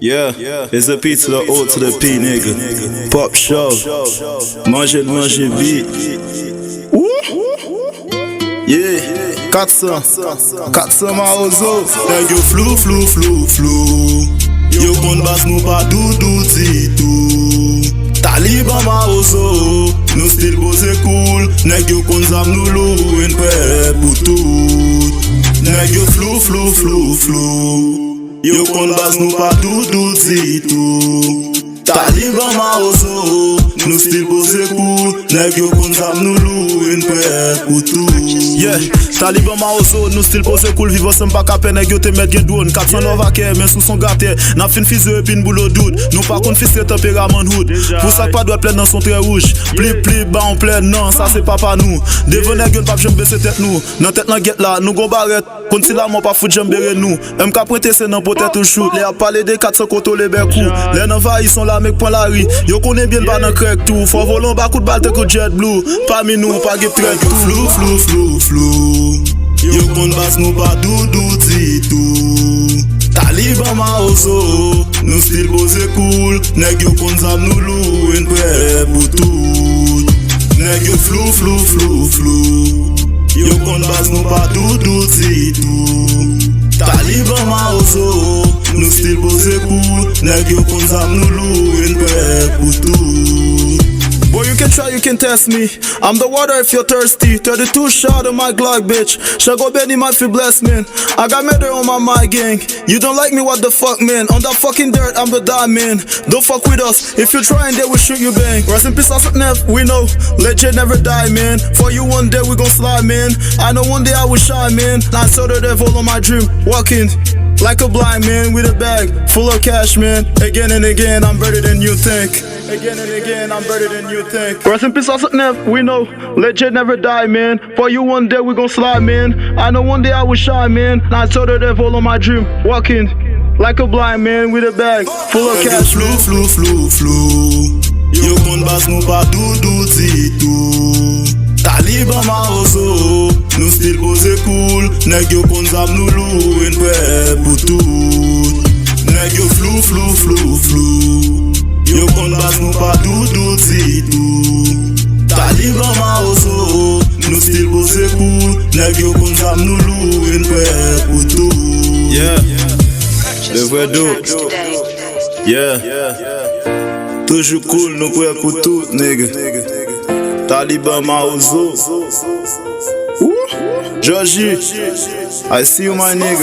Yeah, it's a P to the O to the P, nigga. Pop show, manger vite. Yeah, 400 ma ozo. Nèg yo flou. Yo kon bas nou pa doudou titou. Taliban ma ozo, nou stil pose cool. Nèg yo kon zam nou lou en prêt pour tout. Nèg yo flou. Yo kon bas nou pa doudou titou. Taliban ma ozo, nou stil pose cool. Nèg yo kon zam nou lou en prêt pour tout. Yeah, Taliban ma ozo, nou stil pose cool. Vivo sem pa kape, nèg yo te met gen drone. 400 love ake, men sou son gâté. N'a fin fizyo e pin boulot doud. Nou pa kon fistre tempérament hood. Pour ça que pas doit plein dans son très rouge. Pli, ba en plein, non, ça c'est pas pa nou. Devant nèg yo n'pap jam baisse tête nou. Nan tête nan get là, nou gon barret. Kon si la mon pa fout jam bere nou. MK prêter c'est nan potet ou shoot. Les a parlé de 400 koto les bekou. Les nan va, ils sont là mec point la ri. Yo connaît bien ba nan crack tout. Faut volant ba coup de balle te ko jet blue. Parmi nous, pas get track tout. Flou. Yo kon bas nou pa doudou titou. Taliban ma ozo, nou stil pose cool. Nèg yo kon zam nou lou en prêt pour tout. Nèg yo flou. Yo kon bas nou pa doudou titou. Taliban ma ozo, nou stil pose cool. Nèg yo kon zam nou lou en prêt pour tout. Boy, you can try, you can test me. I'm the water if you're thirsty. 32 shot of my Glock, bitch. Shago Benny might feel blessed, man. I got murder on my gang. You don't like me, what the fuck, man? On that fucking dirt, I'm the diamond. Don't fuck with us. If you're trying, they will shoot you bang. Rest in peace, Neff, we know. Legend never die, man. For you one day, we gon' slide, man. I know one day I will shine, man. I saw the devil on my dream, walking like a blind man with a bag full of cash, man. Again and again, I'm better than you think. Again and again, I'm better than you think. Rest in peace, Neff, we know. Legend never die, man. For you one day, we gon' slide, man. I know one day I will shine, man. I saw the devil on my dream, walking like a blind man with a bag full of cash. Flou. Yo kon bas nou pa doudou titou. Taliban ma ozo, nou stil pose cool. Nèg yo kon zam nou lou en prêt pour tout. Nèg yo flou. Yo kon bas nou pa doudou titou. Taliban ma ozo, nou stil pose cool. Nèg yo kon zam nou lou en prêt pour tout. Yeah, le vrai dos. Yeah, toujours cool, nous prêts pour tout, nigga. Taliban ma ozo. Georgie, I see you, my nigga.